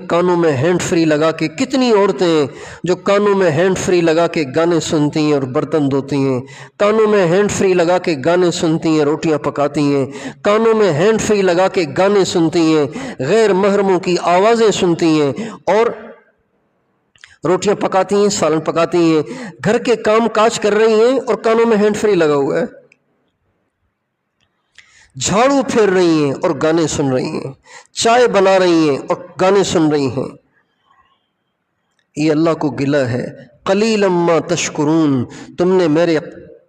کانوں میں hand free لگا کے، کتنی عورتیں ہیں جو کانوں میں ہینڈ فری لگا کے گانے سنتی ہیں اور برتن دھوتی ہیں، کانوں میں ہینڈ فری لگا کے گانے سنتی ہیں، روٹیاں پکاتی ہیں، کانوں میں ہینڈ فری لگا کے گانے سنتی ہیں، غیر محرموں کی آوازیں سنتی ہیں اور روٹیاں پکاتی ہیں، سالن پکاتی ہیں، گھر کے کام کاج کر رہی ہیں اور کانوں میں ہینڈ فری لگا ہوا ہے، جھاڑو پھیر رہی ہیں اور گانے سن رہی ہیں، چائے بنا رہی ہیں اور گانے سن رہی ہیں۔ یہ اللہ کو گلہ ہے، قلیلا ما تشکرون، تم نے میرے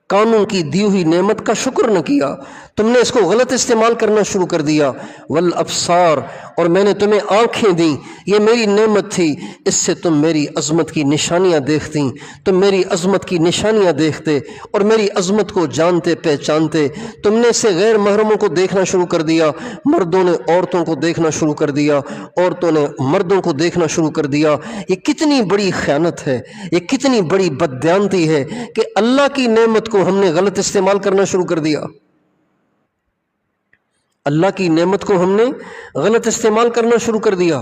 کانوں کی دی ہوئی نعمت کا شکر نہ کیا، تم نے اس کو غلط استعمال کرنا شروع کر دیا۔ والابصار، اور میں نے تمہیں آنکھیں دیں، یہ میری نعمت تھی، اس سے تم میری عظمت کی نشانیاں دیکھتی، تم میری عظمت کی نشانیاں دیکھتے اور میری عظمت کو جانتے پہچانتے۔ تم نے اسے غیر محرموں کو دیکھنا شروع کر دیا، مردوں نے عورتوں کو دیکھنا شروع کر دیا، عورتوں نے مردوں کو دیکھنا شروع کر دیا۔ یہ کتنی بڑی خیانت ہے، یہ کتنی بڑی بددیانتی ہے کہ اللہ کی نعمت کو ہم نے غلط استعمال کرنا شروع کر دیا، اللہ کی نعمت کو ہم نے غلط استعمال کرنا شروع کر دیا۔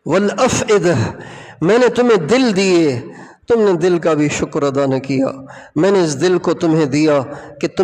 والافئدہ، میں نے تمہیں دل دیے، تم نے دل کا بھی شکر ادا نہ کیا، میں نے اس دل کو تمہیں دیا کہ تم